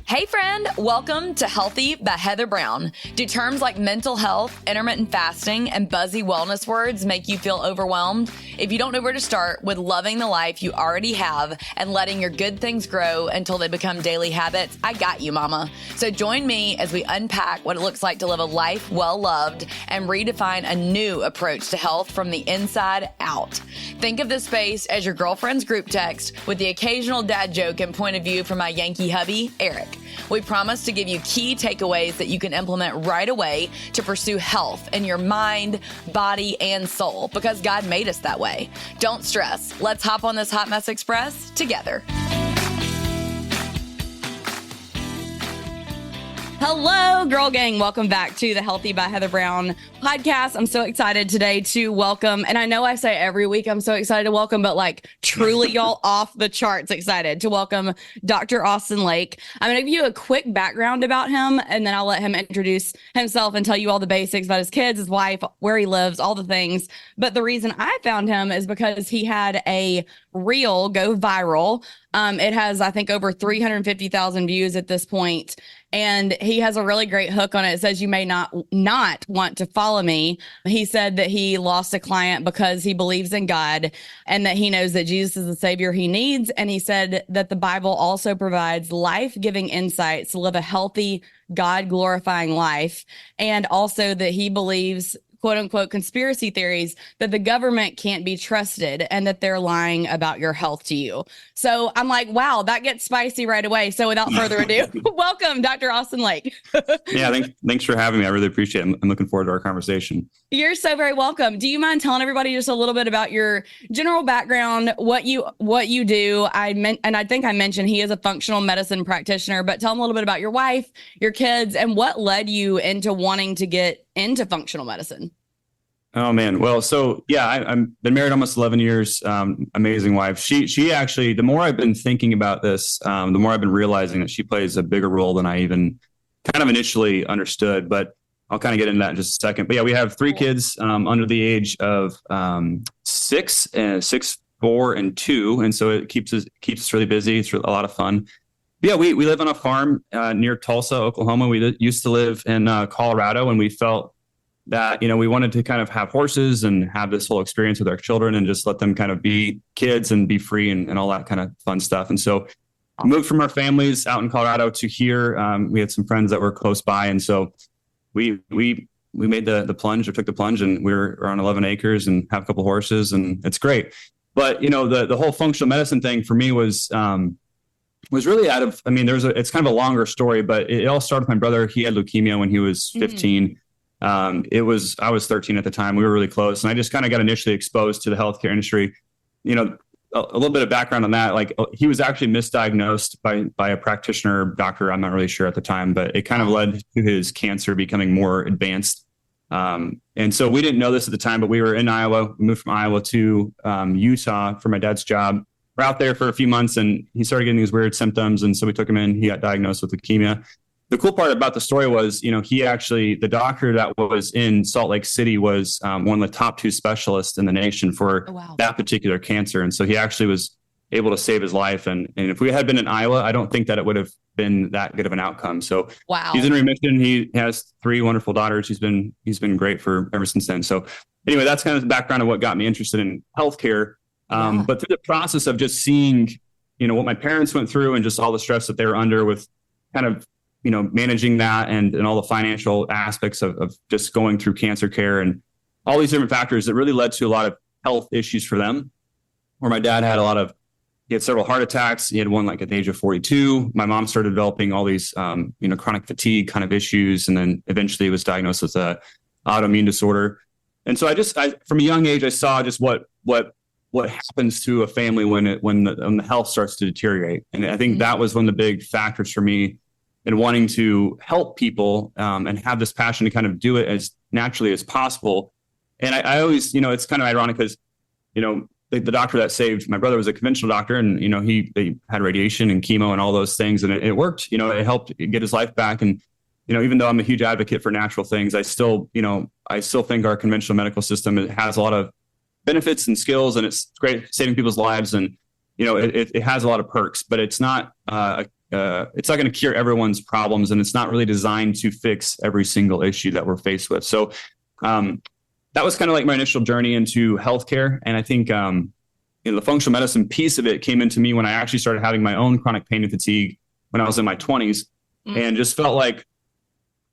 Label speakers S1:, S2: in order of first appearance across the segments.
S1: Hey friend, welcome to Healthy by Heather Brown. Do terms like mental health, intermittent fasting, and buzzy wellness words make you feel overwhelmed? If you don't know where to start with loving the life you already have and letting your good things grow until they become daily habits, I got you, mama. So join me as we unpack what it looks like to live a life well loved and redefine a new approach to health from the inside out. Think of this space as your girlfriend's group text with the occasional dad joke and point of view from my Yankee hubby, Eric. We promise to give you key takeaways that you can implement right away to pursue health in your mind, body, and soul, because God made us that way. Don't stress. Let's hop on this Hot Mess Express together. Hello, girl gang. Welcome back to the Healthy by Heather Brown podcast. I'm so excited today to welcome, and I know I say every week I'm so excited to welcome, but like truly y'all off the charts excited to welcome Dr. Austin Lake. I'm going to give you a quick background about him, and then I'll let him introduce himself and tell you all the basics about his kids, his wife, where he lives, all the things. But the reason I found him is because he had a reel go viral. It has, I think, over 350,000 views at this point. And he has a really great hook on it. It says, "You may not want to follow me." He said that he lost a client because he believes in God and that he knows that Jesus is the savior he needs. And he said that the Bible also provides life-giving insights to live a healthy, God-glorifying life. And also that he believes, quote unquote, conspiracy theories that the government can't be trusted and that they're lying about your health to you. So I'm like, wow, that gets spicy right away. So without further ado, welcome, Dr. Austin Lake.
S2: Yeah, thanks for having me. I really appreciate it. I'm looking forward to our conversation.
S1: You're so very welcome. Do you mind telling everybody just a little bit about your general background, what you do? And I think I mentioned he is a functional medicine practitioner, but tell them a little bit about your wife, your kids, and what led you into wanting to get into functional medicine.
S2: Oh man. Well, so yeah, I've been married almost 11 years. Amazing wife. She actually, the more I've been thinking about this, the more I've been realizing that she plays a bigger role than I even kind of initially understood, but I'll kind of get into that in just a second. But yeah, we have three kids, under the age of, 6, 4, and 2. And so it keeps us really busy. It's a lot of fun. But yeah, we live on a farm, near Tulsa, Oklahoma. We used to live in, Colorado, and we felt that, we wanted to kind of have horses and have this whole experience with our children and just let them kind of be kids and be free and all that kind of fun stuff. And so we moved from our families out in Colorado to here. We had some friends that were close by. And so we made the plunge, or took the plunge, and we're on 11 acres and have a couple horses, and it's great. But, the whole functional medicine thing for me was really it's kind of a longer story, but it all started with my brother. He had leukemia when he was 15. I was 13 at the time. We were really close. And I just kind of got initially exposed to the healthcare industry. A little bit of background on that. Like, he was actually misdiagnosed by a practitioner doctor. I'm not really sure at the time, but it kind of led to his cancer becoming more advanced. And so we didn't know this at the time, but we were in Iowa. We moved from Iowa to Utah for my dad's job. We're out there for a few months, and he started getting these weird symptoms. And so we took him in. He got diagnosed with leukemia. The cool part about the story was, the doctor that was in Salt Lake City was one of the top 2 specialists in the nation for that particular cancer. And so he actually was able to save his life. And if we had been in Iowa, I don't think that it would have been that good of an outcome. So he's in remission. He has 3 wonderful daughters. He's been great for ever since then. So anyway, that's kind of the background of what got me interested in healthcare. But through the process of just seeing, what my parents went through and just all the stress that they were under with kind of, managing that and all the financial aspects of just going through cancer care and all these different factors that really led to a lot of health issues for them. Where my dad he had several heart attacks. He had one like at the age of 42. My mom started developing all these, chronic fatigue kind of issues. And then eventually was diagnosed with a autoimmune disorder. And so I from a young age, I saw just what happens to a family when the health starts to deteriorate. And I think that was one of the big factors for me in wanting to help people, and have this passion to kind of do it as naturally as possible. And I always, it's kind of ironic because, the doctor that saved my brother was a conventional doctor, and, they had radiation and chemo and all those things, and it worked. It helped get his life back. And, even though I'm a huge advocate for natural things, I still think our conventional medical system, it has a lot of benefits and skills, and it's great saving people's lives. And, it has a lot of perks, but it's not it's not going to cure everyone's problems, and it's not really designed to fix every single issue that we're faced with. So that was kind of like my initial journey into healthcare. And I think the functional medicine piece of it came into me when I actually started having my own chronic pain and fatigue when I was in my 20s, and just felt like,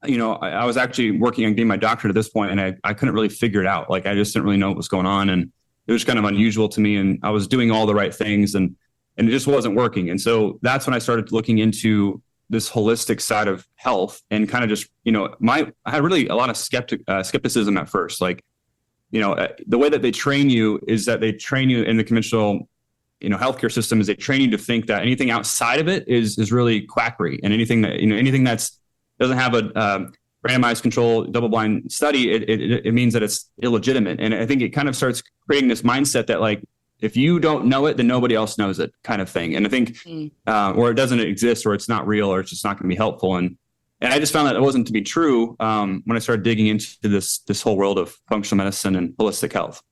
S2: I was actually working on getting my doctorate at this point, and I couldn't really figure it out. Like, I just didn't really know what was going on, and it was kind of unusual to me, and I was doing all the right things, and it just wasn't working. And so that's when I started looking into this holistic side of health, and kind of just, I had really a lot of skepticism at first. Like, the way that they train you is that they train you in the conventional, healthcare system, is they train you to think that anything outside of it is really quackery, and anything that's doesn't have a randomized control double-blind study, it means that it's illegitimate. And I think it kind of starts creating this mindset that, like, if you don't know it, then nobody else knows it, kind of thing. And I think, or it doesn't exist, or it's not real, or it's just not going to be helpful. And I just found that it wasn't to be true when I started digging into this whole world of functional medicine and holistic health.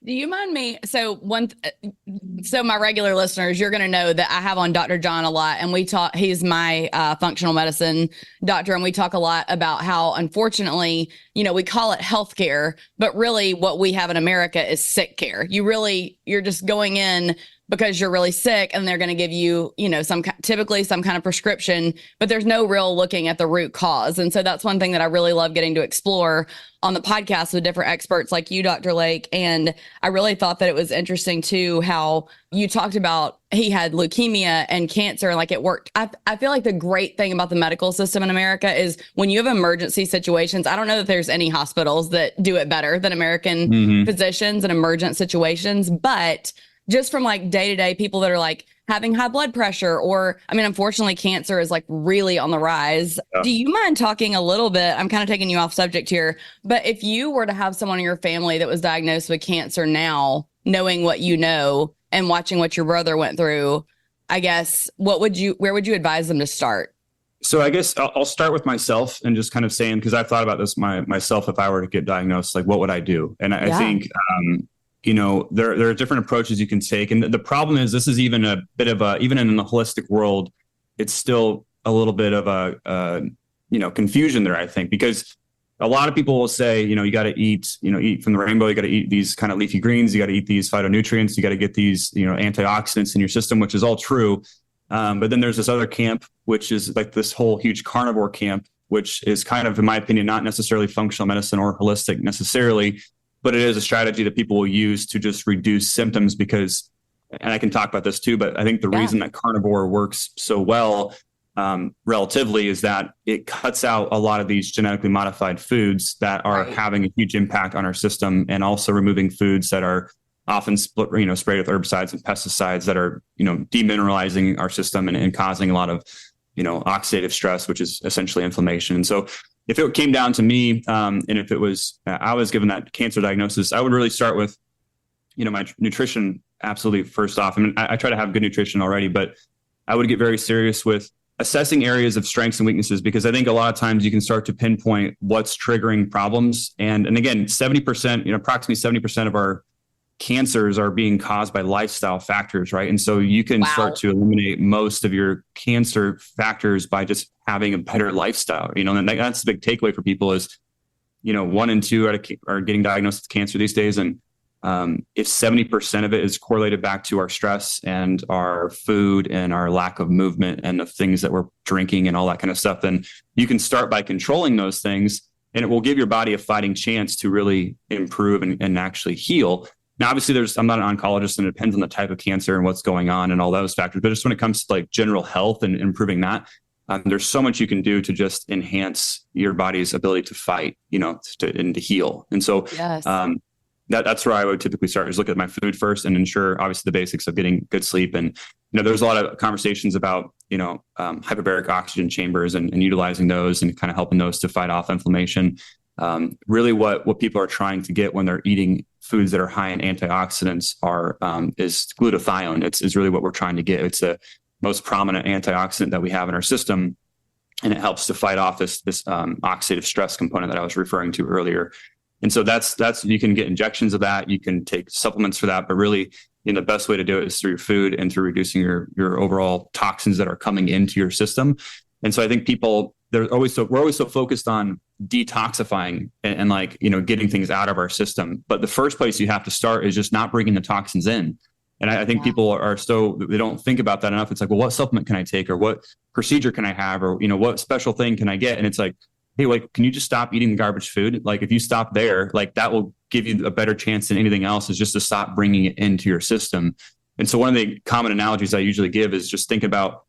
S1: Do you mind me? So my regular listeners, you're going to know that I have on Dr. John a lot, and he's my functional medicine doctor. And we talk a lot about how, unfortunately, we call it healthcare, but really what we have in America is sick care. You're just going in because you're really sick, and they're going to give you, typically some kind of prescription, but there's no real looking at the root cause. And so that's one thing that I really love getting to explore on the podcast with different experts like you, Dr. Lake. And I really thought that it was interesting too, how you talked about he had leukemia and cancer, and like it worked. I feel like the great thing about the medical system in America is when you have emergency situations, I don't know that there's any hospitals that do it better than American physicians in emergent situations, but just from like day to day people that are like having high blood pressure, or, unfortunately, cancer is like really on the rise. Yeah. Do you mind talking a little bit? I'm kind of taking you off subject here, but if you were to have someone in your family that was diagnosed with cancer now, knowing what you know and watching what your brother went through, I guess, where would you advise them to start?
S2: So I guess I'll start with myself and just kind of saying, because I've thought about this myself, if I were to get diagnosed, like, what would I do? And I think, there are different approaches you can take. And the problem is, this is even a bit of even in the holistic world, it's still a little bit of a confusion there, I think, because a lot of people will say, you got to eat from the rainbow, you got to eat these kind of leafy greens, you got to eat these phytonutrients, you got to get these, antioxidants in your system, which is all true. But then there's this other camp, which is like this whole huge carnivore camp, which is kind of, in my opinion, not necessarily functional medicine or holistic necessarily, but it is a strategy that people will use to just reduce symptoms because, and I can talk about this too, but I think the reason that carnivore works so well relatively is that it cuts out a lot of these genetically modified foods that are having a huge impact on our system, and also removing foods that are often sprayed with herbicides and pesticides that are, demineralizing our system and causing a lot of, oxidative stress, which is essentially inflammation. And so if it came down to me, and if it was, I was given that cancer diagnosis, I would really start with, my nutrition, absolutely first off. I try to have good nutrition already, but I would get very serious with assessing areas of strengths and weaknesses, because I think a lot of times you can start to pinpoint what's triggering problems. And again, 70%, approximately 70% of our cancers are being caused by lifestyle factors, right? And so you can start to eliminate most of your cancer factors by just having a better lifestyle, and that's the big takeaway for people is, 1 in 2 are getting diagnosed with cancer these days. And if 70% of it is correlated back to our stress and our food and our lack of movement and the things that we're drinking and all that kind of stuff, then you can start by controlling those things, and it will give your body a fighting chance to really improve and actually heal. Now, obviously, I'm not an oncologist, and it depends on the type of cancer and what's going on and all those factors. But just when it comes to like general health and improving that, there's so much you can do to just enhance your body's ability to fight, and to heal. And so that's where I would typically start, is look at my food first and ensure, obviously, the basics of getting good sleep. And, there's a lot of conversations about, hyperbaric oxygen chambers and utilizing those and kind of helping those to fight off inflammation. Really what people are trying to get when they're eating foods that are high in antioxidants is glutathione. It's really what we're trying to get. It's the most prominent antioxidant that we have in our system, and it helps to fight off this oxidative stress component that I was referring to earlier. And so that's you can get injections of that, you can take supplements for that, but really, the best way to do it is through food and through reducing your overall toxins that are coming into your system. And so I think we're always so focused on detoxifying and like, getting things out of our system. But the first place you have to start is just not bringing the toxins in. And I think people they don't think about that enough. It's like, well, what supplement can I take, or what procedure can I have, or, what special thing can I get? And it's like, hey, like, can you just stop eating the garbage food? Like, if you stop there, like, that will give you a better chance than anything else, is just to stop bringing it into your system. And so one of the common analogies I usually give is just think about,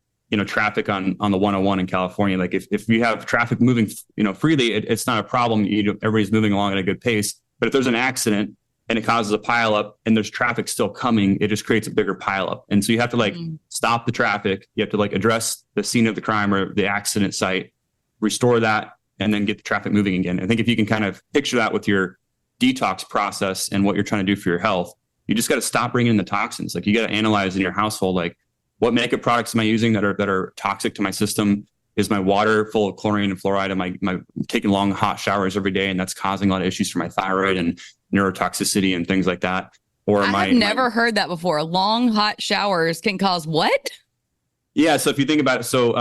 S2: traffic on the 101 in California. Like, if you have traffic moving, freely, it's not a problem. Everybody's moving along at a good pace. But if there's an accident and it causes a pileup and there's traffic still coming, it just creates a bigger pileup. And so you have to stop the traffic. You have to address the scene of the crime or the accident site, restore that, and then get the traffic moving again. I think if you can kind of picture that with your detox process and what you're trying to do for your health, you just got to stop bringing in the toxins. Like, you got to analyze in your household, like, what makeup products am I using that are toxic to my system? Is my water full of chlorine and fluoride? Am I taking long hot showers every day, and that's causing a lot of issues for my thyroid and neurotoxicity and things like that? Or
S1: I've never heard that before. Long hot showers can cause what?
S2: Yeah. So if you think about it, so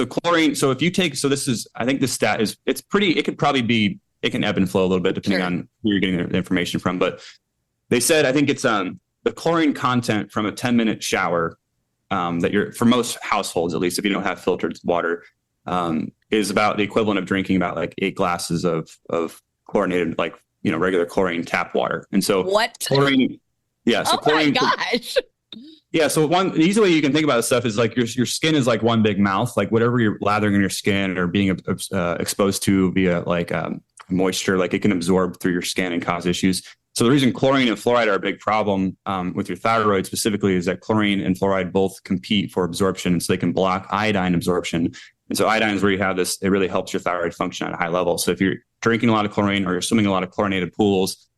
S2: chlorine. So if you take, I think this stat it's pretty. It can ebb and flow a little bit depending on who you're getting the information from. But they said, I think it's the chlorine content from a 10-minute shower, for most households, at least if you don't have filtered water, is about the equivalent of drinking about like 8 glasses of chlorinated, like, regular chlorine tap water. And so chlorine, yeah. So
S1: my gosh.
S2: Yeah. So the easy way you can think about this stuff is like your skin is like one big mouth, like whatever you're lathering in your skin or being exposed to via like moisture, like it can absorb through your skin and cause issues. So the reason chlorine and fluoride are a big problem with your thyroid specifically is that chlorine and fluoride both compete for absorption, and so they can block iodine absorption. And so iodine is where you have this, it really helps your thyroid function at a high level. So if you're drinking a lot of chlorine, or you're swimming a lot of chlorinated pools,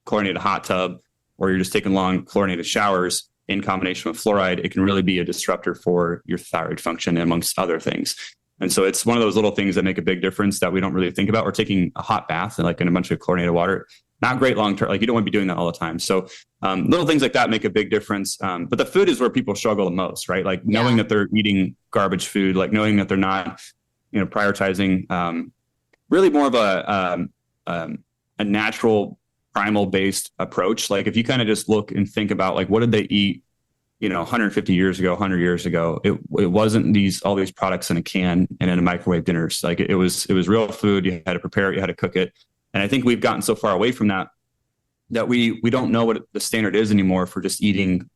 S2: chlorinated hot tub, or you're just taking long chlorinated showers in combination with fluoride, it can really be a disruptor for your thyroid function, amongst other things. And so it's one of those little things that make a big difference that we don't really think about. We're taking a hot bath and like in a bunch of chlorinated water. Not great long term. Like, you don't want to be doing that all the time. So little things like that make a big difference. But the food is where people struggle the most, right? Like knowing that they're eating garbage food, like knowing that they're not, prioritizing really more of a natural primal based approach. Like, if you kind of just look and think about like, what did they eat, 150 years ago, 100 years ago? It wasn't all these products in a can and in a microwave dinners. Like, it was real food. You had to prepare it, you had to cook it. And I think we've gotten so far away from that we don't know what the standard is anymore for just eating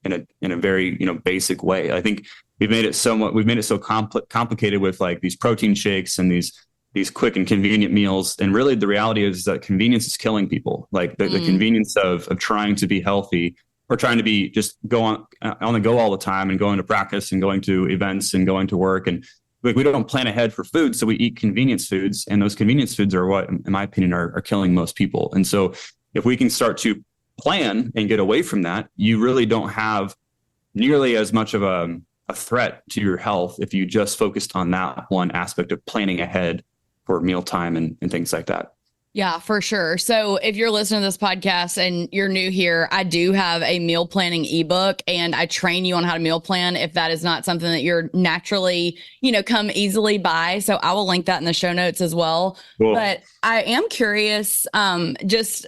S2: in a very, basic way. I think we've made it so complicated with like these protein shakes and these quick and convenient meals. And really the reality is that convenience is killing people. Like the convenience of trying to be healthy, or trying to be just go on the go all the time, and going to practice and going to events and going to work. And like, we don't plan ahead for food, so we eat convenience foods, and those convenience foods are what, in my opinion, are killing most people. And so if we can start to plan and get away from that, you really don't have nearly as much of a threat to your health if you just focused on that one aspect of planning ahead for mealtime and things like that.
S1: Yeah, for sure. So if you're listening to this podcast and you're new here, I do have a meal planning ebook, and I train you on how to meal plan if that is not something that you're naturally, come easily by. So I will link that in the show notes as well. Cool. But I am curious, just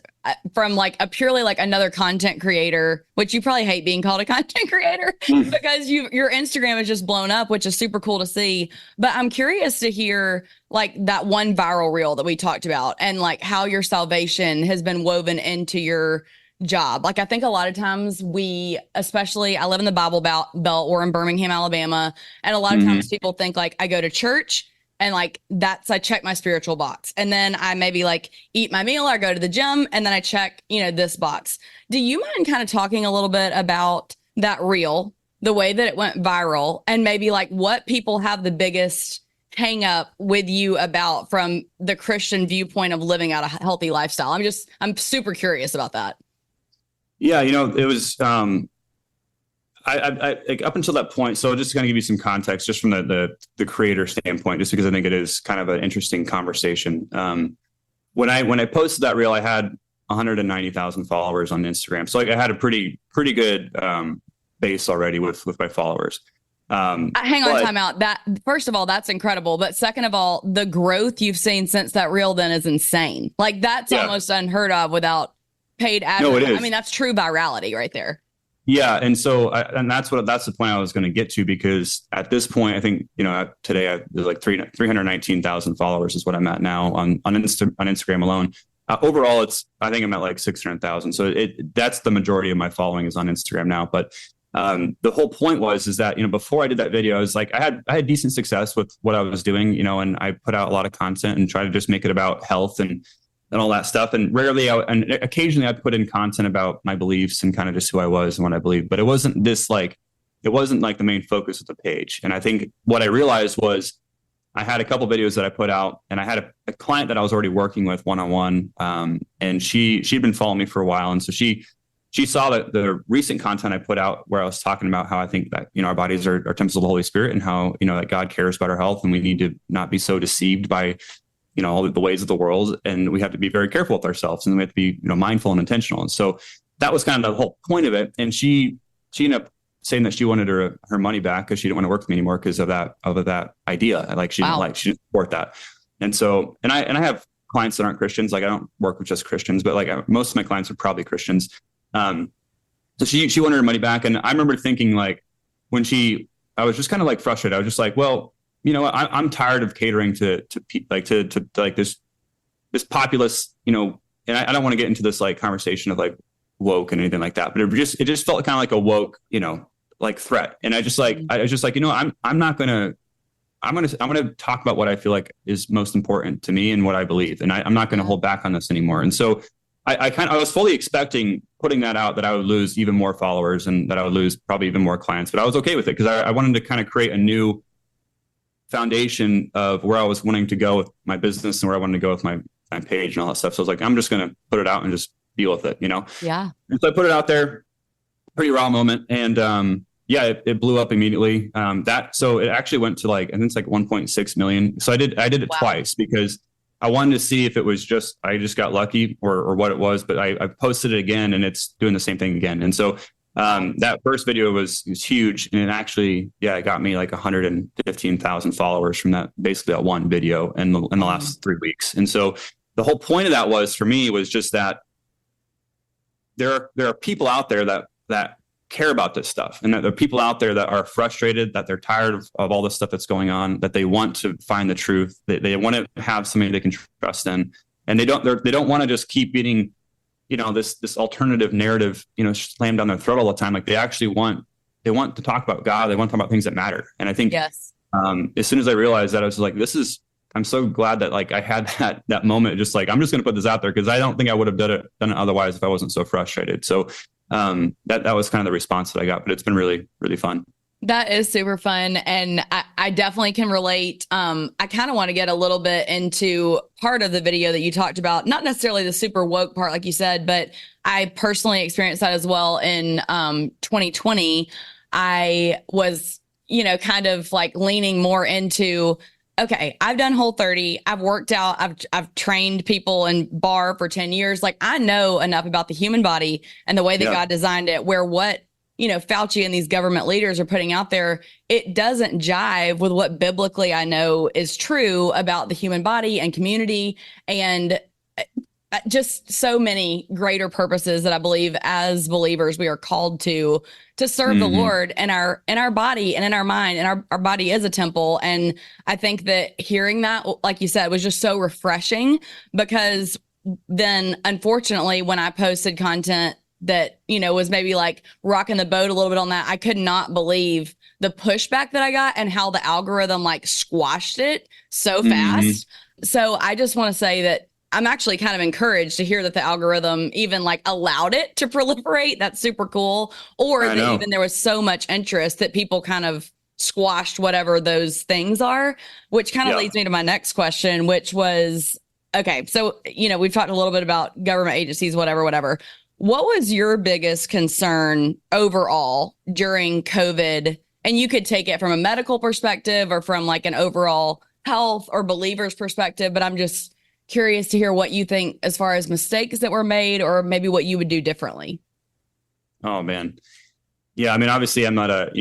S1: from like a purely like another content creator, which you probably hate being called a content creator because your Instagram is just blown up, which is super cool to see. But I'm curious to hear like that one viral reel that we talked about, and like how your salvation has been woven into your job. Like, I think a lot of times I live in the Bible Belt, we're in Birmingham, Alabama. And a lot of times people think like I go to church, and like I check my spiritual box, and then I maybe like eat my meal, or I go to the gym, and then I check, this box. Do you mind kind of talking a little bit about that reel, the way that it went viral, and maybe like what people have the biggest hang up with you about from the Christian viewpoint of living out a healthy lifestyle? I'm super curious about that.
S2: Yeah. It was, I like up until that point. So just going to give you some context just from the creator standpoint, just because I think it is kind of an interesting conversation. When I posted that reel, I had 190,000 followers on Instagram. So like I had a pretty good base already with my followers.
S1: Hang on, time out. That first of all, that's incredible. But second of all, the growth you've seen since that reel then is insane. Like that's almost unheard of without paid advertising. No, I mean, that's true virality right there.
S2: Yeah. And so, that's the point I was going to get to, because at this point, I think, today there's like 319,000 followers is what I'm at now on Instagram alone. Overall, I think I'm at like 600,000. So that's the majority of my following is on Instagram now. But the whole point is that, before I did that video, I was like, I had decent success with what I was doing, and I put out a lot of content and try to just make it about health and all that stuff. And occasionally I'd put in content about my beliefs and kind of just who I was and what I believed, but it wasn't like the main focus of the page. And I think what I realized was I had a couple videos that I put out, and I had a client that I was already working with one-on-one. And she'd been following me for a while. And so she saw that the recent content I put out where I was talking about how I think that, our bodies are temples of the Holy Spirit, and how, that God cares about our health, and we need to not be so deceived by, all the ways of the world. And we have to be very careful with ourselves, and we have to be, mindful and intentional. And so that was kind of the whole point of it. And she ended up saying that she wanted her money back because she didn't want to work with me anymore because of that idea. Like she didn't support that. And so, and I have clients that aren't Christians. Like I don't work with just Christians, but like most of my clients are probably Christians. So she wanted her money back. And I remember thinking, like, I was just kind of like frustrated. I was just like, well, I'm tired of catering to this populace, and I don't want to get into this like conversation of like woke and anything like that, but it just felt kind of like a woke, like threat. And I was just like, I'm going to talk about what I feel like is most important to me and what I believe. And I'm not going to hold back on this anymore. And so I was fully expecting, putting that out, that I would lose even more followers and that I would lose probably even more clients, but I was okay with it because I wanted to kind of create a new foundation of where I was wanting to go with my business and where I wanted to go with my page and all that stuff. So I was like, I'm just going to put it out and just deal with it, Yeah. And so I put it out there, pretty raw moment. And, it blew up immediately. So it actually went to I think it's like 1.6 million. So I did it twice because I wanted to see if it was I just got lucky or what it was, but I posted it again and it's doing the same thing again. And so that first video was huge, and it actually, it got me like 115,000 followers from basically that one video in the last 3 weeks. And so the whole point of that was just that there are people out there that care about this stuff, and that there are people out there that are frustrated, that they're tired of all this stuff that's going on, that they want to find the truth, they want to have somebody they can trust in, and they don't want to just keep eating this alternative narrative, slammed down their throat all the time. Like they want to talk about God. They want to talk about things that matter. And I think, as soon as I realized that, I was like, I'm so glad that like I had that moment, just like, I'm just going to put this out there, because I don't think I would have done it otherwise if I wasn't so frustrated. So that was kind of the response that I got, but it's been really, really fun.
S1: That is super fun. And I definitely can relate. I kind of want to get a little bit into part of the video that you talked about, not necessarily the super woke part, like you said, but I personally experienced that as well in 2020. I was, kind of like leaning more into, okay, I've done Whole30. I've worked out. I've trained people in bar for 10 years. Like I know enough about the human body and the way that God designed it, where what Fauci and these government leaders are putting out there, it doesn't jive with what biblically I know is true about the human body and community, and just so many greater purposes that I believe as believers we are called to serve the Lord in our body and in our mind, and our body is a temple. And I think that hearing that, like you said, was just so refreshing, because then unfortunately when I posted content that, was maybe like rocking the boat a little bit on that, I could not believe the pushback that I got and how the algorithm like squashed it so fast. So I just want to say that I'm actually kind of encouraged to hear that the algorithm even like allowed it to proliferate. That's super cool. Or that even there was so much interest that people kind of squashed whatever those things are, which kind of leads me to my next question, which was, okay, so, we've talked a little bit about government agencies, whatever. What was your biggest concern overall during COVID? And you could take it from a medical perspective or from like an overall health or believer's perspective, but I'm just curious to hear what you think as far as mistakes that were made or maybe what you would do differently.
S2: Oh man. Yeah. I mean, obviously I'm not a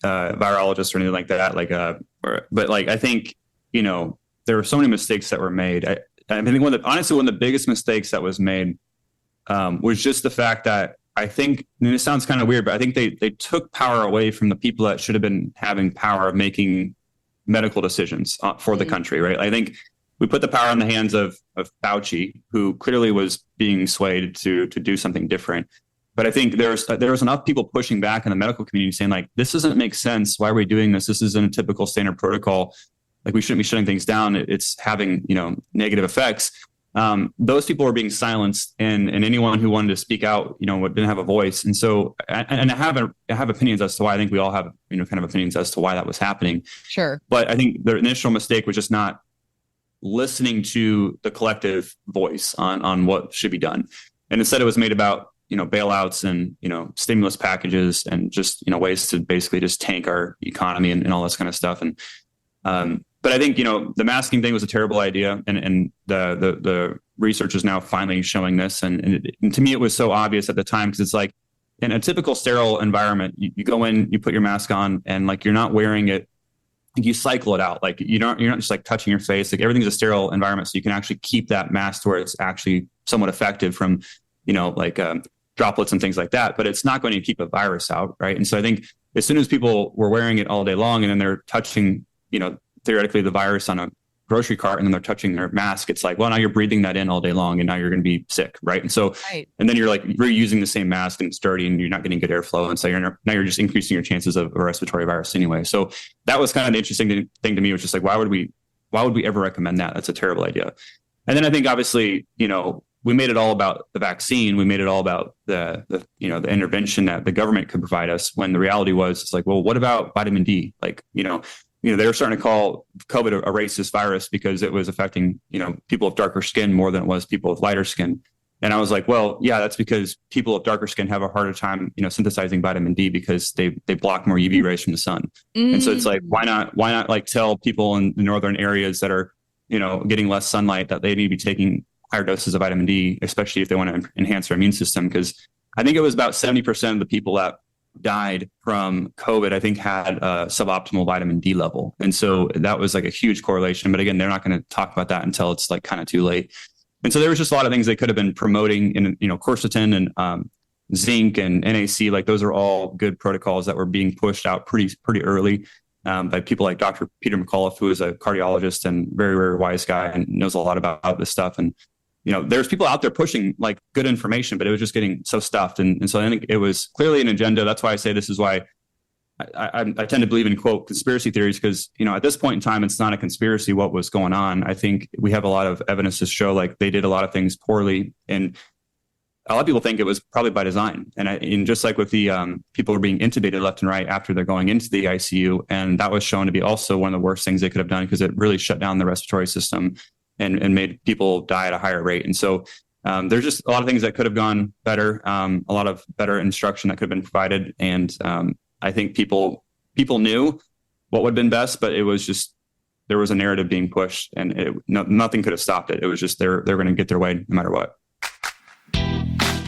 S2: virologist or anything like that. But like, I think, there were so many mistakes that were made. I think one of the biggest mistakes that was made was just the fact that I think, and it sounds kind of weird, but I think they took power away from the people that should have been having power of making medical decisions for the country, right? I think we put the power in the hands of Fauci, who clearly was being swayed to do something different. But I think there was enough people pushing back in the medical community saying like, this doesn't make sense. Why are we doing this? This isn't a typical standard protocol. Like we shouldn't be shutting things down. It's having, negative effects. Those people were being silenced, and anyone who wanted to speak out, didn't have a voice. And so, and I have opinions as to why. I think we all have, kind of opinions as to why that was happening.
S1: Sure.
S2: But I think the initial mistake was just not listening to the collective voice on what should be done. And instead it was made about, bailouts and, stimulus packages and just, ways to basically just tank our economy and all this kind of stuff. And, but I think, the masking thing was a terrible idea, and the research is now finally showing this. And to me, it was so obvious at the time, because it's like in a typical sterile environment, you go in, you put your mask on, and like you're not wearing it, you cycle it out. Like you're not just like touching your face. Like everything's a sterile environment, so you can actually keep that mask to where it's actually somewhat effective from, droplets and things like that. But it's not going to keep a virus out, right? And so I think as soon as people were wearing it all day long, and then they're touching, theoretically the virus on a grocery cart, and then they're touching their mask, it's like, well, now you're breathing that in all day long, and now you're going to be sick, right? And so, and then you're like reusing the same mask, and it's dirty, and you're not getting good airflow, and so you're just increasing your chances of a respiratory virus anyway. So that was kind of the interesting thing to me, was just like, why would we ever recommend that? That's a terrible idea. And then I think obviously, we made it all about the vaccine. We made it all about the intervention that the government could provide us, when the reality was, it's like, well, what about vitamin D? Like, they were starting to call COVID a racist virus because it was affecting, people of darker skin more than it was people with lighter skin. And I was like, well, yeah, that's because people of darker skin have a harder time, synthesizing vitamin D, because they block more UV rays from the sun. And so it's like, why not like tell people in the northern areas that are, getting less sunlight, that they need to be taking higher doses of vitamin D, especially if they want to enhance their immune system. Because I think it was about 70% of the people that died from COVID, I think, had a suboptimal vitamin D level. And so that was like a huge correlation. But again, they're not going to talk about that until it's like kind of too late. And so there was just a lot of things they could have been promoting in, quercetin and zinc and NAC. Like those are all good protocols that were being pushed out pretty early by people like Dr. Peter McAuliffe, who is a cardiologist and very, very wise guy and knows a lot about this stuff. And there's people out there pushing like good information, but it was just getting so stuffed. And so I think it was clearly an agenda. That's why I say this is why I tend to believe in, quote, conspiracy theories, because, at this point in time, it's not a conspiracy what was going on. I think we have a lot of evidence to show like they did a lot of things poorly. And a lot of people think it was probably by design. And just like with the people were being intubated left and right after they're going into the ICU. And that was shown to be also one of the worst things they could have done, because it really shut down the respiratory system and made people die at a higher rate. And so there's just a lot of things that could have gone better, a lot of better instruction that could have been provided. And I think people knew what would have been best, but it was just, there was a narrative being pushed, and nothing could have stopped it. It was just, they're going to get their way no matter what.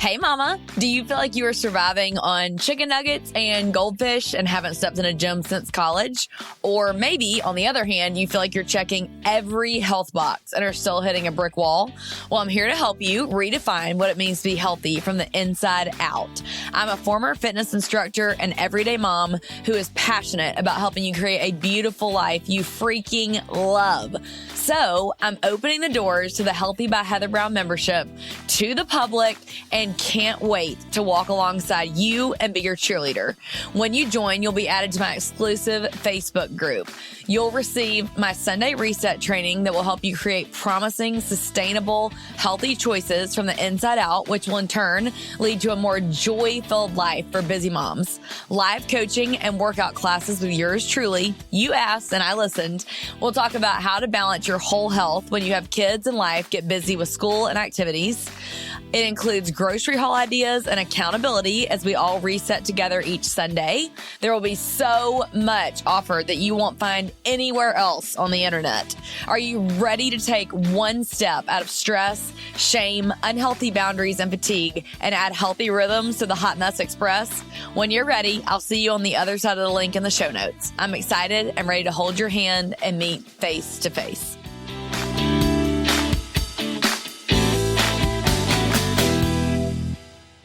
S3: Hey mama, do you feel like you are surviving on chicken nuggets and goldfish and haven't stepped in a gym since college? Or maybe, on the other hand, you feel like you're checking every health box and are still hitting a brick wall? Well, I'm here to help you redefine what it means to be healthy from the inside out. I'm a former fitness instructor and everyday mom who is passionate about helping you create a beautiful life you freaking love. So I'm opening the doors to the Healthy by Heather Brown membership to the public, and can't wait to walk alongside you and be your cheerleader. When you join, you'll be added to my exclusive Facebook group. You'll receive my Sunday reset training that will help you create promising, sustainable, healthy choices from the inside out, which will in turn lead to a more joy-filled life for busy moms. Live coaching and workout classes with yours truly. You asked and I listened. We'll talk about how to balance your whole health when you have kids and life get busy with school and activities. It includes grocery grocery haul ideas and accountability as we all reset together each Sunday. There will be so much offered that you won't find anywhere else on the internet. Are you ready to take one step out of stress, shame, unhealthy boundaries, and fatigue and add healthy rhythms to the Hot Mess Express? When you're ready, I'll see you on the other side of the link in the show notes. I'm excited and ready to hold your hand and meet face to face.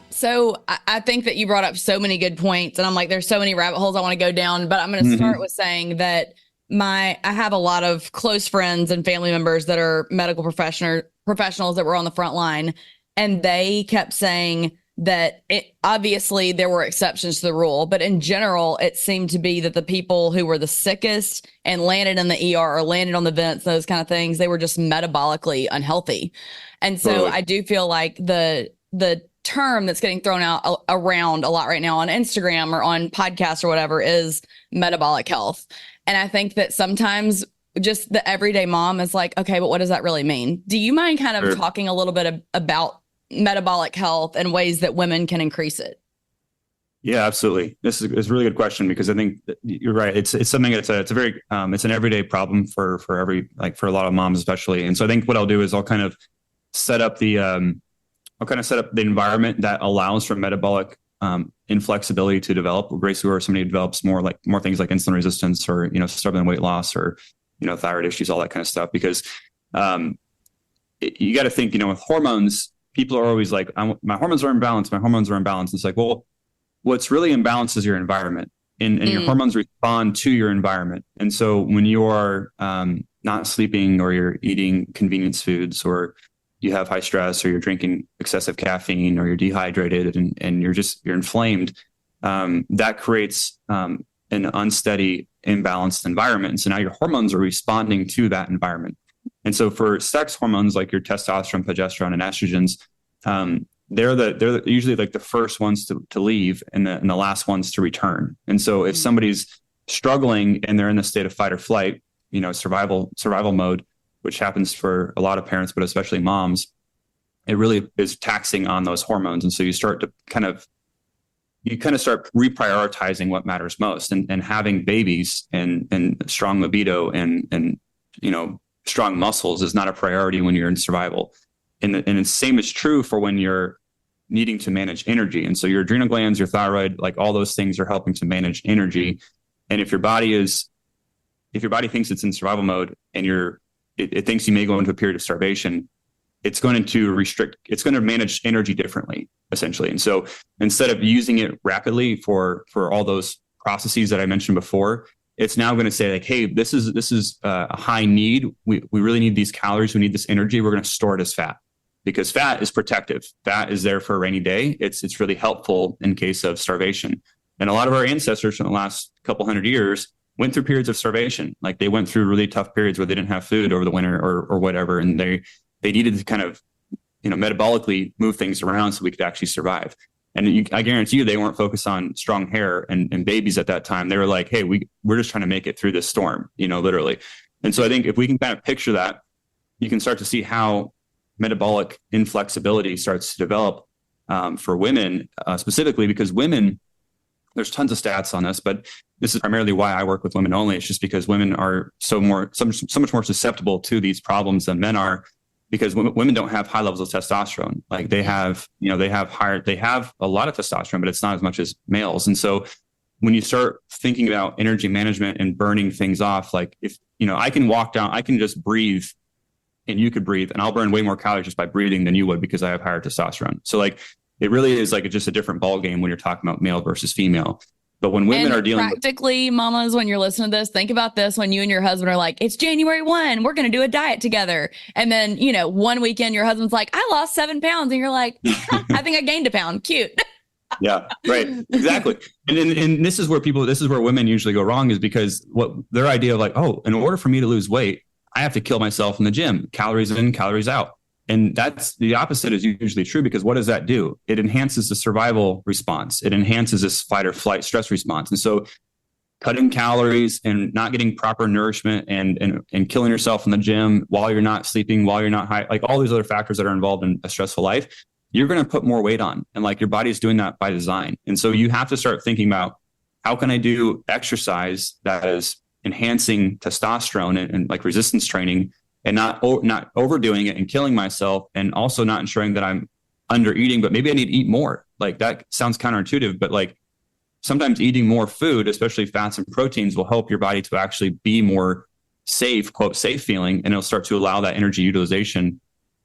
S1: So I think that you brought up so many good points, and I'm like, there's so many rabbit holes I want to go down, but I'm going to start with saying that I have a lot of close friends and family members that are medical professionals that were on the front line, and they kept saying that obviously there were exceptions to the rule, but in general, it seemed to be that the people who were the sickest and landed in the ER or landed on the vents, those kind of things, they were just metabolically unhealthy. And so I do feel like the term that's getting thrown out around a lot right now on Instagram or on podcasts or whatever is metabolic health. And I think that sometimes just the everyday mom is like, okay, but what does that really mean? Do you mind kind of talking a little bit about metabolic health and ways that women can increase it?
S2: Yeah, absolutely. This is a really good question, because I think you're right. It's something that's it's a very it's an everyday problem for a lot of moms especially. And so I think what I'll do is I'll kind of set up the environment that allows for metabolic inflexibility to develop. Basically, where somebody develops more things like insulin resistance, or stubborn weight loss, or thyroid issues, all that kind of stuff. Because you got to think, with hormones, people are always like, my hormones are imbalanced. My hormones are imbalanced. It's like, well, what's really imbalanced is your environment, and your hormones respond to your environment. And so when you are not sleeping, or you're eating convenience foods, or you have high stress, or you're drinking excessive caffeine, or you're dehydrated and you're inflamed, that creates an unsteady, imbalanced environment. And so now your hormones are responding to that environment. And so for sex hormones, like your testosterone, progesterone, and estrogens, they're usually like the first ones to leave and the last ones to return. And so if somebody's struggling and they're in the state of fight or flight, survival mode, which happens for a lot of parents, but especially moms, it really is taxing on those hormones. And so you start to kind of start reprioritizing what matters most, and having babies and strong libido and strong muscles is not a priority when you're in survival. And the same is true for when you're needing to manage energy. And so your adrenal glands, your thyroid, like all those things are helping to manage energy. And if your body thinks it's in survival mode, and it thinks you may go into a period of starvation, it's going to manage energy differently, essentially. And so instead of using it rapidly for all those processes that I mentioned before, it's now going to say like, hey, this is a high need. We really need these calories. We need this energy. We're going to store it as fat, because fat is protective. Fat is there for a rainy day. It's really helpful in case of starvation. And a lot of our ancestors from the last couple hundred years went through periods of starvation. Like they went through really tough periods where they didn't have food over the winter or whatever. And they needed to kind of, metabolically move things around so we could actually survive. And I guarantee you, they weren't focused on strong hair and babies at that time. They were like, hey, we're just trying to make it through this storm, literally. And so I think if we can kind of picture that, you can start to see how metabolic inflexibility starts to develop for women, specifically because women, there's tons of stats on this, but this is primarily why I work with women only. It's just because women are so much more susceptible to these problems than men are, because women don't have high levels of testosterone. Like they have a lot of testosterone, but it's not as much as males. And so when you start thinking about energy management and burning things off, like if, I can walk down, I can just breathe, and you could breathe, and I'll burn way more calories just by breathing than you would, because I have higher testosterone. So like, it really is like just a different ball game when you're talking about male versus female. But when women are dealing
S1: practically, mamas, when you're listening to this, think about this. When you and your husband are like, it's January 1, we're going to do a diet together. And then, one weekend your husband's like, I lost 7 pounds. And you're like, I think I gained a pound. Cute.
S2: Yeah, right. Exactly. And this is where women usually go wrong, is because what their idea of like, oh, in order for me to lose weight, I have to kill myself in the gym, calories in, calories out. And that's the opposite is usually true, because what does that do? It enhances the survival response. It enhances this fight or flight stress response. And so cutting calories and not getting proper nourishment and killing yourself in the gym while you're not sleeping, while you're not high, like all these other factors that are involved in a stressful life, you're going to put more weight on, and like your body's doing that by design. And so you have to start thinking about, how can I do exercise that is enhancing testosterone and like resistance training, and not overdoing it and killing myself, and also not ensuring that I'm under eating, but maybe I need to eat more. Like that sounds counterintuitive, but like sometimes eating more food, especially fats and proteins, will help your body to actually be more safe, quote, safe feeling, and it'll start to allow that energy utilization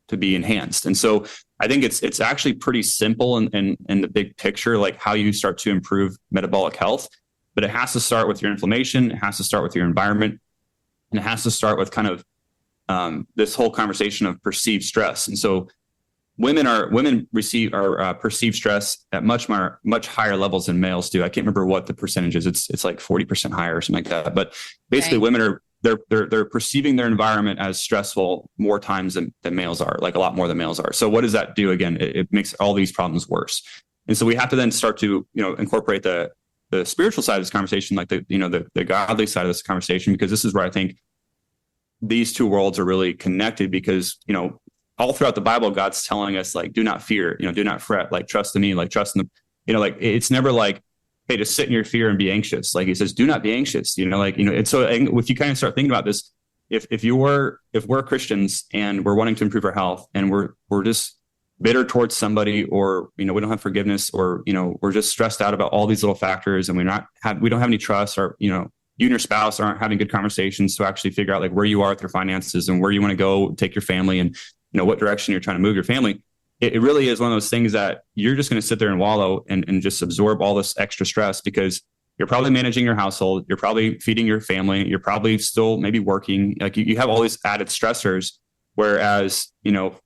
S2: to be enhanced. And so I think it's actually pretty simple in the big picture, like how you start to improve metabolic health, but it has to start with your inflammation. It has to start with your environment, and it has to start with kind of this whole conversation of perceived stress. And so women perceive stress at much higher levels than males do. I can't remember what the percentage is. It's like 40% higher or something like that. But basically, women are they're perceiving their environment as stressful more times than males are, like a lot more than males are. So what does that do? Again, it makes all these problems worse. And so we have to then start to incorporate the spiritual side of this conversation, like the godly side of this conversation, because this is where I think these two worlds are really connected. Because all throughout the Bible, God's telling us, like, do not fear, do not fret, like trust in me, like trust in the, like it's never like, hey, just sit in your fear and be anxious. Like he says, do not be anxious, and so if you kind of start thinking about this, if we're Christians and we're wanting to improve our health, and we're just bitter towards somebody, or, we don't have forgiveness, or, we're just stressed out about all these little factors, and we don't have any trust, or, you and your spouse aren't having good conversations to actually figure out like where you are with your finances and where you want to go take your family, and, what direction you're trying to move your family. It really is one of those things that you're just going to sit there and wallow and just absorb all this extra stress, because you're probably managing your household. You're probably feeding your family. You're probably still maybe working. Like you have all these added stressors. Whereas,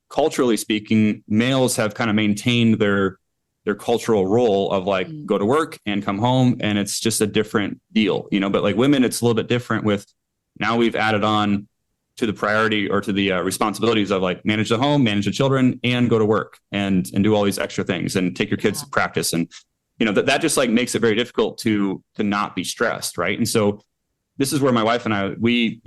S2: culturally speaking, males have kind of maintained their cultural role of like go to work and come home, and it's just a different deal, but like women, it's a little bit different. With now we've added on to the priority, or to the responsibilities of like manage the home, manage the children, and go to work and do all these extra things and take your kids to practice. And, that just like makes it very difficult to not be stressed. Right. And so this is where my wife and I, we,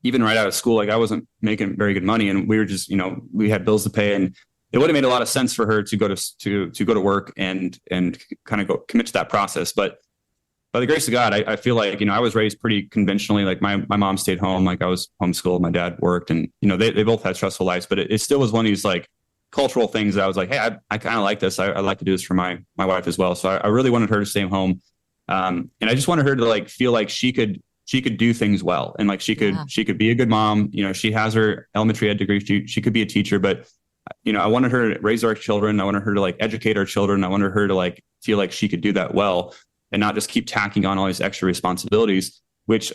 S2: even right out of school, like I wasn't making very good money, and we were just, we had bills to pay, and it would have made a lot of sense for her to go to work and kind of go commit to that process. But by the grace of God, I feel like, I was raised pretty conventionally. Like my mom stayed home, like I was homeschooled, my dad worked, and, they both had stressful lives, but it still was one of these like cultural things that I was like, hey, I kind of like this. I'd like to do this for my wife as well. So I really wanted her to stay home. And I just wanted her to like, feel like she could do things well. And like, she could be a good mom. She has her elementary ed degree. She could be a teacher, but I wanted her to raise our children. I wanted her to like educate our children. I wanted her to like feel like she could do that well, and not just keep tacking on all these extra responsibilities, which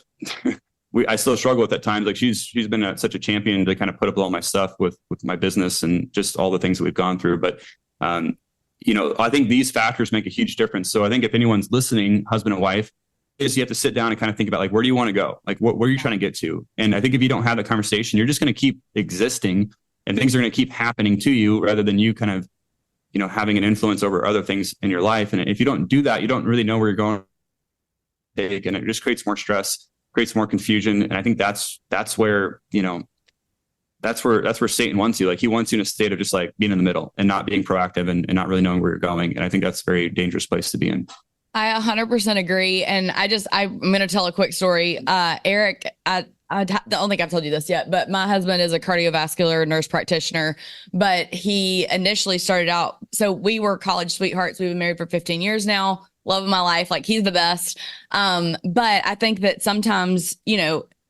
S2: I still struggle with at times. Like she's been such a champion to kind of put up all my stuff with my business and just all the things that we've gone through. But, I think these factors make a huge difference. So I think if anyone's listening, husband and wife, is you have to sit down and kind of think about like, where do you want to go? Like, where are you trying to get to? And I think if you don't have that conversation, you're just going to keep existing, and things are going to keep happening to you, rather than you kind of, having an influence over other things in your life. And if you don't do that, you don't really know where you're going. And it just creates more stress, creates more confusion. And I think that's where, that's where Satan wants you. Like he wants you in a state of just like being in the middle and not being proactive and not really knowing where you're going. And I think that's a very dangerous place to be in.
S1: I 100% agree. And I'm going to tell a quick story. Eric, I don't think I've told you this yet, but my husband is a cardiovascular nurse practitioner, but he initially started out. So we were college sweethearts. We've been married for 15 years now. Love of my life. Like he's the best. But I think that sometimes,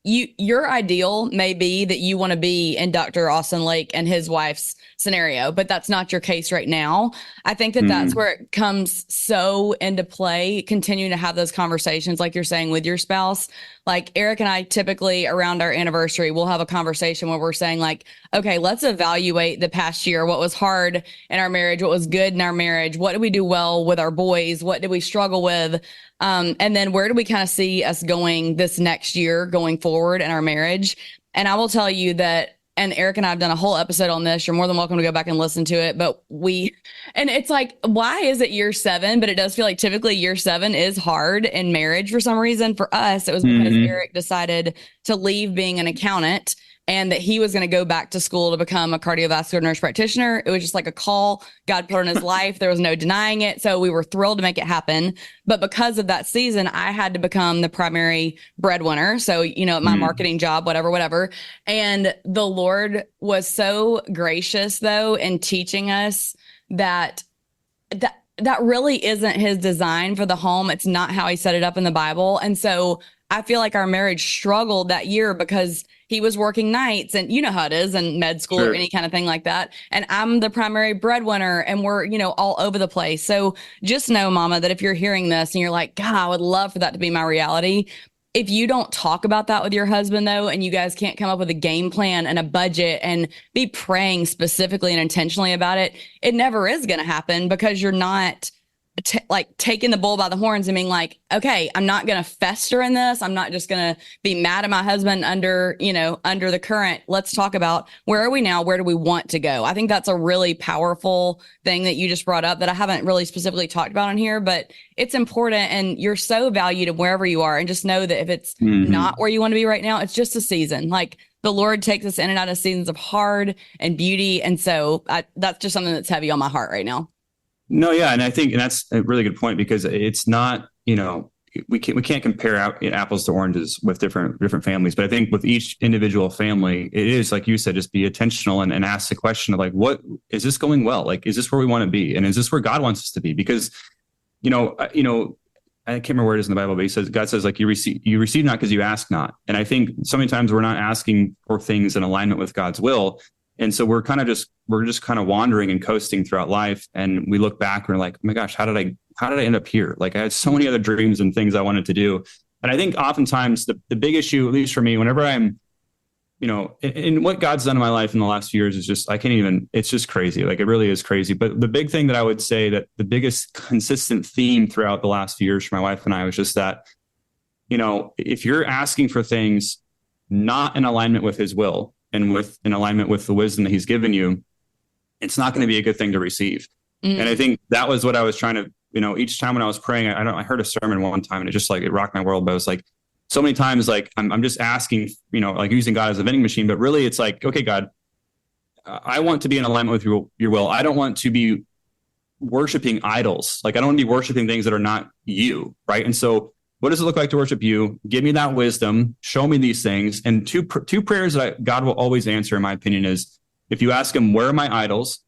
S1: your ideal may be that you want to be in Dr. Austin Lake and his wife's scenario, but that's not your case right now. I think that that's where it comes so into play, continuing to have those conversations, like you're saying, with your spouse. Like Eric and I typically around our anniversary, we'll have a conversation where we're saying like, okay, let's evaluate the past year. What was hard in our marriage? What was good in our marriage? What did we do well with our boys? What did we struggle with? And then where do we kind of see us going this next year going forward in our marriage? And I will tell you that, and Eric and I have done a whole episode on this. You're more than welcome to go back and listen to it. But and it's like, why is it year 7? But it does feel like typically year 7 is hard in marriage for some reason. For us, it was because Eric decided to leave being an accountant and that he was going to go back to school to become a cardiovascular nurse practitioner. It was just like a call God put on his life. There was no denying it. So we were thrilled to make it happen. But because of that season, I had to become the primary breadwinner. So, my marketing job, whatever. And the Lord was so gracious, though, in teaching us that really isn't his design for the home. It's not how he set it up in the Bible. And so I feel like our marriage struggled that year because he was working nights, and you know how it is in med school or any kind of thing like that. And I'm the primary breadwinner, and we're, all over the place. So just know, Mama, that if you're hearing this and you're like, God, I would love for that to be my reality. If you don't talk about that with your husband, though, and you guys can't come up with a game plan and a budget and be praying specifically and intentionally about it, it never is going to happen, because you're not taking the bull by the horns and being like, okay, I'm not going to fester in this. I'm not just going to be mad at my husband under the current. Let's talk about, where are we now? Where do we want to go? I think that's a really powerful thing that you just brought up that I haven't really specifically talked about on here, but it's important, and you're so valued wherever you are. And just know that if it's not where you want to be right now, it's just a season. Like, the Lord takes us in and out of seasons of hard and beauty. And so that's just something that's heavy on my heart right now.
S2: No, yeah, and I think, and that's a really good point, because it's not, we can't compare apples to oranges with different families. But I think with each individual family, it is, like you said, just be intentional and ask the question of, like, what is this going well? Like, is this where we want to be, and is this where God wants us to be? Because I can't remember where it is in the Bible, but God says, like, you receive not because you ask not. And I think so many times we're not asking for things in alignment with God's will. And so we're just kind of wandering and coasting throughout life. And we look back and we're like, oh my gosh, how did I end up here? Like, I had so many other dreams and things I wanted to do. And I think oftentimes the big issue, at least for me, whenever I'm, and what God's done in my life in the last few years is just, it's just crazy. Like, it really is crazy. But the big thing that I would say, that the biggest consistent theme throughout the last few years for my wife and I was just that, if you're asking for things not in alignment with his will, and in alignment with the wisdom that he's given you, it's not going to be a good thing to receive. And I think that was what I was trying to, each time when I was praying, I heard a sermon one time, and it just, like, it rocked my world. But it was like, so many times, like, I'm just asking, like, using God as a vending machine, but really it's like, okay, God, I want to be in alignment with your will. I don't want to be worshiping idols. Like, I don't want to be worshiping things that are not you. Right. And so, what does it look like to worship you? Give me that wisdom. Show me these things. And two prayers that God will always answer, in my opinion, is if you ask him, where are my idols?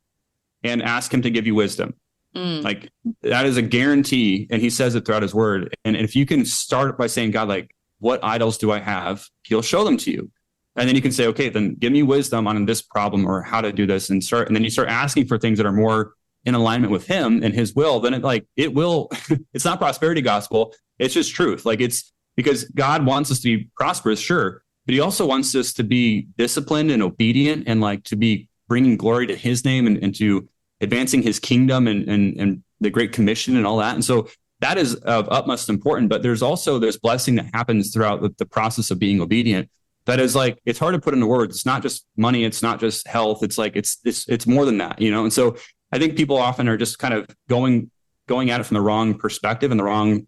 S2: And ask him to give you wisdom. Like, that is a guarantee. And he says it throughout his word. And if you can start by saying, God, like, what idols do I have? He'll show them to you. And then you can say, okay, then give me wisdom on this problem or how to do this, and then you start asking for things that are more in alignment with him and his will. Then it will, it's not prosperity gospel. It's just truth. Like, it's because God wants us to be prosperous, sure, but he also wants us to be disciplined and obedient, and, like, to be bringing glory to his name, and to advancing his kingdom and the Great Commission and all that. And so that is of utmost importance. But there's also this blessing that happens throughout the process of being obedient. That is, like, it's hard to put into words. It's not just money. It's not just health. It's like, it's more than that, And so I think people often are just kind of going at it from the wrong perspective and the wrong,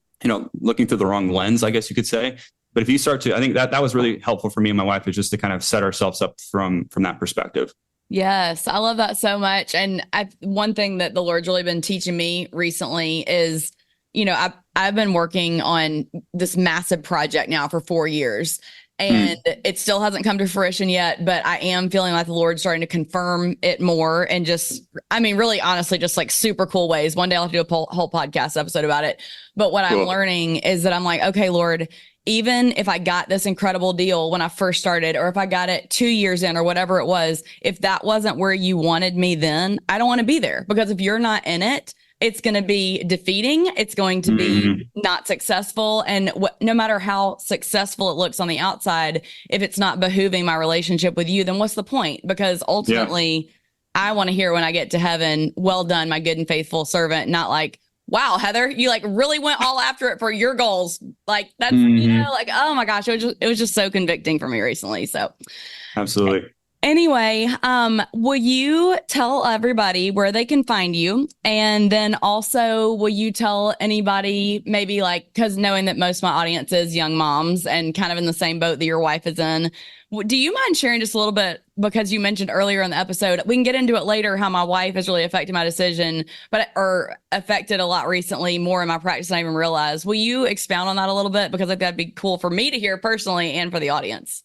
S2: looking through the wrong lens, I guess you could say. But if you start to, I think that was really helpful for me and my wife, is just to kind of set ourselves up from that perspective.
S1: Yes, I love that so much. And one thing that the Lord's really been teaching me recently is, I've been working on this massive project now for 4 years. And it still hasn't come to fruition yet, but I am feeling like the Lord's starting to confirm it more, and just, really honestly, just like super cool ways. One day I'll have to do a whole podcast episode about it. But what I'm learning is that I'm like, okay, Lord, even if I got this incredible deal when I first started, or if I got it 2 years in, or whatever it was, if that wasn't where you wanted me, then I don't want to be there, because if you're not in it, it's going to be defeating. It's going to be not successful. And no matter how successful it looks on the outside, if it's not behooving my relationship with you, then what's the point? Because ultimately, I want to hear when I get to heaven, well done, my good and faithful servant, not like, wow, Heather, you like really went all after it for your goals. Like, that's, like, oh my gosh, it was just so convicting for me recently. So
S2: absolutely.
S1: Anyway, will you tell everybody where they can find you? And then also, will you tell anybody maybe like, because knowing that most of my audience is young moms and kind of in the same boat that your wife is in, do you mind sharing just a little bit? Because you mentioned earlier in the episode, we can get into it later, how my wife has really affected my decision, or affected a lot recently, more in my practice than I even realized. Will you expound on that a little bit? Because I think that'd be cool for me to hear personally and for the audience.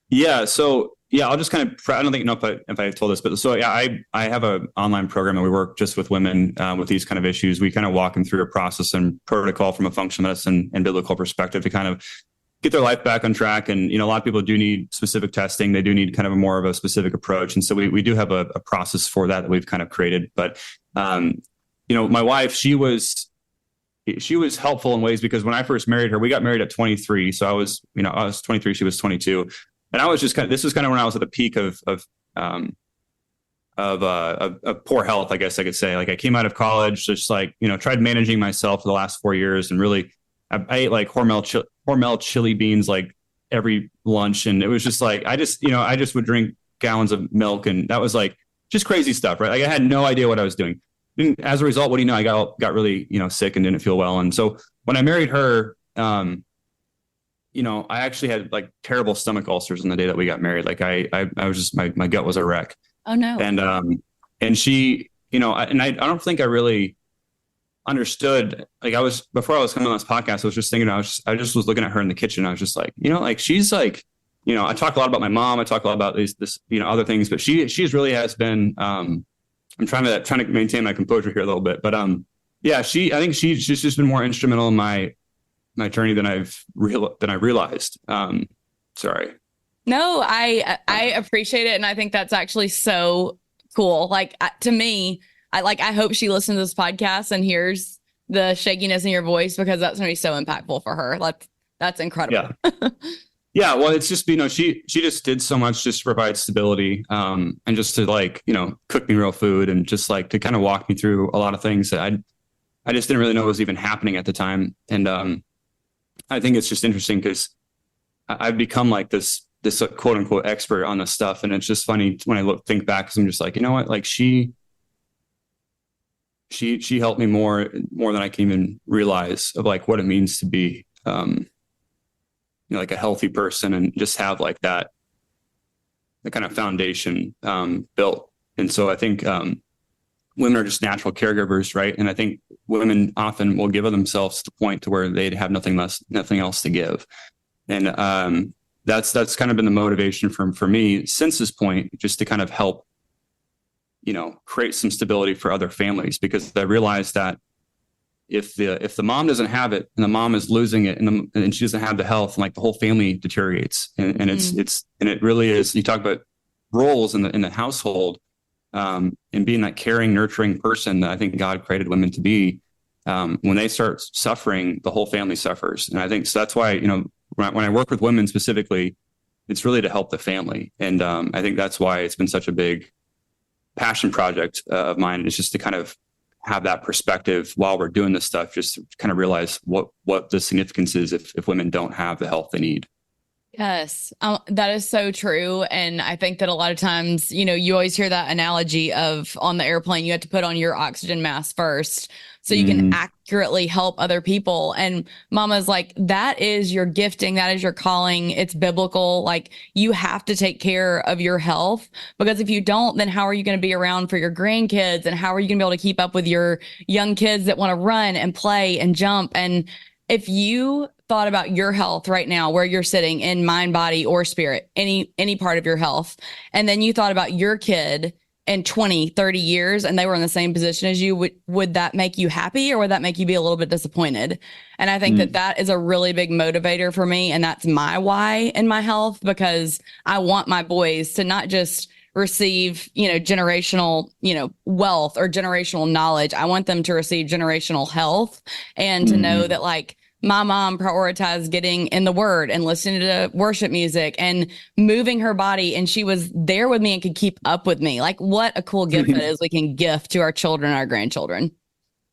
S2: Yeah. So yeah, I'll just kind of, I don't think, know if I told this, but so yeah, I have an online program and we work just with women with these kind of issues. We kind of walk them through a process and protocol from a functional medicine and biblical perspective to kind of get their life back on track. And, a lot of people do need specific testing. They do need kind of a more of a specific approach. And so we do have a process for that we've kind of created. But, my wife, she was helpful in ways because when I first married her, we got married at 23. So I was 23, she was 22. And I was just this was kind of when I was at the peak of poor health, I guess I could say. Like I came out of college, just tried managing myself for the last 4 years, and really I ate like Hormel chili beans like every lunch, and it was just like I just would drink gallons of milk, and that was like just crazy stuff, right? Like I had no idea what I was doing. And as a result, what do you know? I got really sick and didn't feel well, and so when I married her, I actually had like terrible stomach ulcers on the day that we got married. Like I was just, my gut was a wreck.
S1: Oh no.
S2: And she, I don't think I really understood, like before I was coming on this podcast, I was just thinking, I just was looking at her in the kitchen. I was just like, like she's like, I talk a lot about my mom. I talk a lot about this, other things, but she's really has been, I'm trying to maintain my composure here a little bit, but, yeah, I think she's just been more instrumental in my journey than I realized. Sorry.
S1: No, I appreciate it. And I think that's actually so cool. Like to me, I hope she listens to this podcast and hears the shakiness in your voice, because that's going to be so impactful for her. Like that's incredible.
S2: Yeah. Yeah. Well, it's just, she just did so much just to provide stability, and just to cook me real food, and just like to kind of walk me through a lot of things that I just didn't really know was even happening at the time. And, I think it's just interesting because I've become like this quote unquote expert on this stuff. And it's just funny when I think back, because I'm just like, you know what, like she helped me more than I can even realize of like what it means to be, like a healthy person, and just have like the kind of foundation, built. And so I think, women are just natural caregivers, right? And I think women often will give of themselves to the point to where they'd have nothing else to give. And that's kind of been the motivation for me since this point, just to kind of help, create some stability for other families, because I realized that if the mom doesn't have it, and the mom is losing it, and she doesn't have the health, and like the whole family deteriorates. And it really is. You talk about roles in the household. And being that caring, nurturing person that I think God created women to be, when they start suffering, the whole family suffers. And I think so that's why, when I work with women specifically, it's really to help the family. And I think that's why it's been such a big passion project of mine, is just to kind of have that perspective while we're doing this stuff, just to kind of realize what the significance is if women don't have the health they need.
S1: Yes, that is so true. And I think that a lot of times, you always hear that analogy of on the airplane, you have to put on your oxygen mask first so you can accurately help other people. And Mama's like, that is your gifting. That is your calling. It's biblical. Like you have to take care of your health, because if you don't, then how are you going to be around for your grandkids? And how are you going to be able to keep up with your young kids that want to run and play and jump? And if you thought about your health right now, where you're sitting in mind, body, or spirit, any part of your health, and then you thought about your kid in 20, 30 years, and they were in the same position as you, would that make you happy, or would that make you be a little bit disappointed? And I think that is a really big motivator for me. And that's my why in my health, because I want my boys to not just receive, generational, wealth or generational knowledge. I want them to receive generational health, and to know that like, my mom prioritized getting in the word and listening to worship music and moving her body. And she was there with me and could keep up with me. Like what a cool gift that is we can gift to our children, our grandchildren.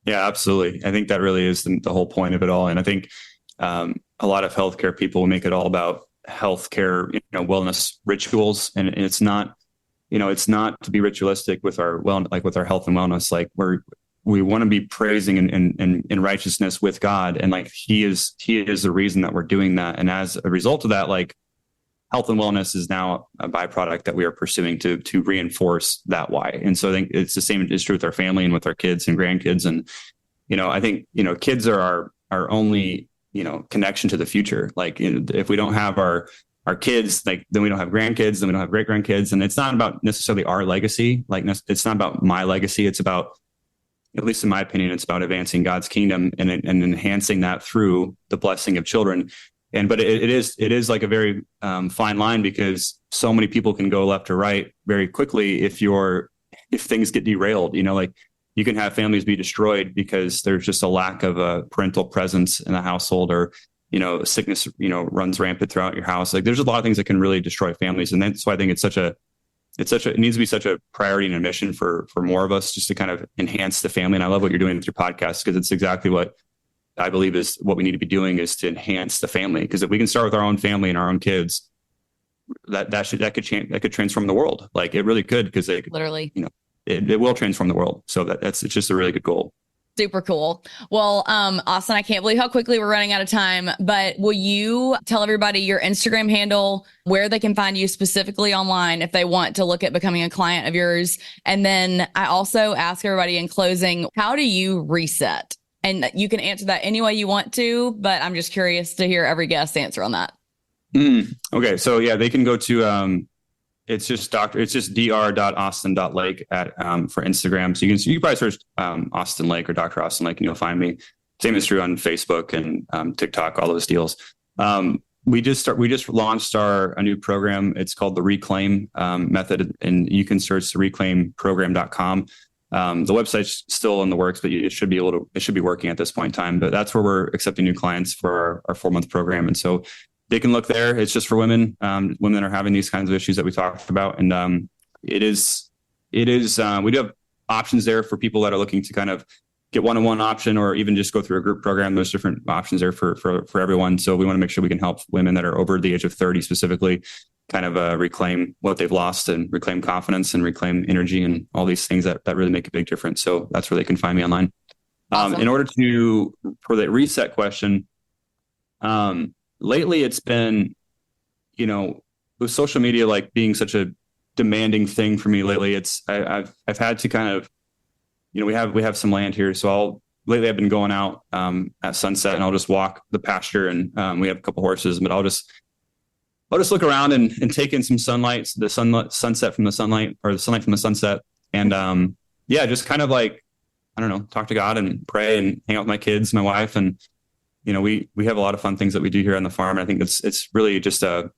S2: Yeah, absolutely. I think that really is the whole point of it all. And I think a lot of healthcare people make it all about healthcare, wellness rituals. And it's not, it's not to be ritualistic with our with our health and wellness. Like we want to be praising and in righteousness with God. And like, he is the reason that we're doing that. And as a result of that, like, health and wellness is now a byproduct that we are pursuing to reinforce that why. And so I think it's the same is true with our family and with our kids and grandkids. And, I think, kids are our only, connection to the future. Like, if we don't have our kids, like, then we don't have grandkids, then we don't have great grandkids. And it's not about necessarily our legacy. Like, it's not about my legacy. It's about, at least in my opinion, it's about advancing God's kingdom and enhancing that through the blessing of children. But it is like a very fine line, because so many people can go left or right very quickly if things get derailed. Like, you can have families be destroyed because there's just a lack of a parental presence in the household, or sickness runs rampant throughout your house. Like, there's a lot of things that can really destroy families, and that's why I think it needs to be such a priority and a mission for more of us, just to kind of enhance the family. And I love what you're doing with your podcast, because it's exactly what I believe is what we need to be doing, is to enhance the family. Because if we can start with our own family and our own kids, that could transform the world. Like, it really could, because
S1: Literally,
S2: it will transform the world. So it's just a really good goal.
S1: super cool. Well, Austin, I can't believe how quickly we're running out of time, but will you tell everybody your Instagram handle, where they can find you specifically online if they want to look at becoming a client of yours? And then I also ask everybody in closing, how do you reset? And you can answer that any way you want to, but I'm just curious to hear every guest's answer on that.
S2: Okay. So yeah, they can go to, it's just dr.austin.lake for Instagram. So you can probably search Austin Lake or Dr. Austin Lake, and you'll find me. Same is true on Facebook and TikTok, all those deals. We just launched a new program. It's called the Reclaim method, and you can search the reclaimprogram.com. The website's still in the works, but it should be working at this point in time. But that's where we're accepting new clients for our 4-month program. And so they can look there. It's just for women that are having these kinds of issues that we talked about. And we do have options there for people that are looking to kind of get one-on-one option, or even just go through a group program. There's different options there for everyone. So we want to make sure we can help women that are over the age of 30 specifically kind of reclaim what they've lost, and reclaim confidence, and reclaim energy, and all these things that really make a big difference. So that's where they can find me online. Awesome. In order for the reset question, lately it's been, with social media, like, being such a demanding thing for me lately, I've had to kind of, we have some land here. So lately I've been going out at sunset, and I'll just walk the pasture, and we have a couple horses, but I'll just look around and take in some sunlight, sunset from the sunlight, or the sunlight from the sunset. And just kind of like, I don't know, talk to God and pray and hang out with my kids, my wife. And, we have a lot of fun things that we do here on the farm. And I think it's really just a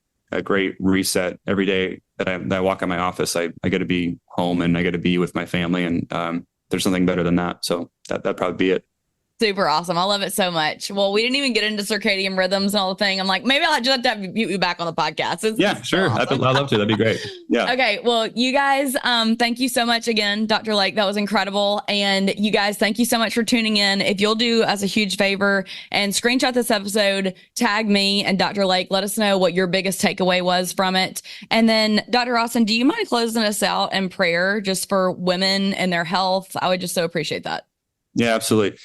S2: great reset every day that I walk in my office. I get to be home, and I get to be with my family. And there's nothing better than that. So that'd probably be it.
S1: Super awesome. I love it so much. Well, we didn't even get into circadian rhythms and all the thing. I'm like, maybe I'll just have to mute you back on the podcast.
S2: Yeah, sure. Awesome. I'd love to. That'd be great. Yeah.
S1: Okay. Well, you guys, thank you so much again, Dr. Lake. That was incredible. And you guys, thank you so much for tuning in. If you'll do us a huge favor and screenshot this episode, tag me and Dr. Lake, let us know what your biggest takeaway was from it. And then Dr. Austin, do you mind closing us out in prayer just for women and their health? I would just so appreciate that.
S2: Yeah, absolutely.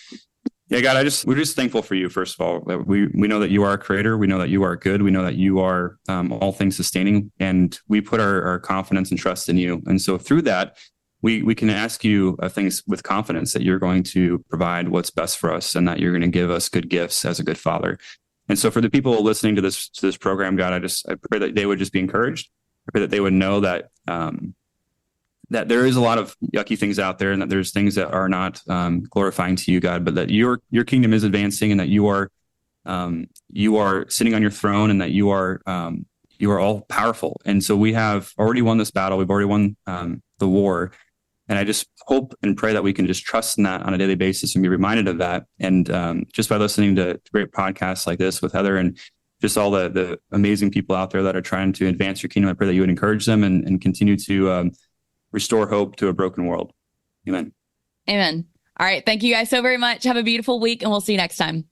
S2: Yeah, God, we're just thankful for you. First of all, we know that you are a creator. We know that you are good. We know that you are all things sustaining, and we put our confidence and trust in you. And so through that, we can ask you things with confidence, that you're going to provide what's best for us, and that you're going to give us good gifts as a good father. And so for the people listening to this program, God, I pray that they would just be encouraged. I pray that they would know that that there is a lot of yucky things out there, and that there's things that are not glorifying to you, God, but that your kingdom is advancing, and that you are sitting on your throne, and that you are all powerful. And so we have already won this battle. We've already won the war. And I just hope and pray that we can just trust in that on a daily basis and be reminded of that. And just by listening to great podcasts like this with Heather, and just all the amazing people out there that are trying to advance your kingdom, I pray that you would encourage them and continue to restore hope to a broken world. Amen.
S1: Amen. All right. Thank you guys so very much. Have a beautiful week, and we'll see you next time.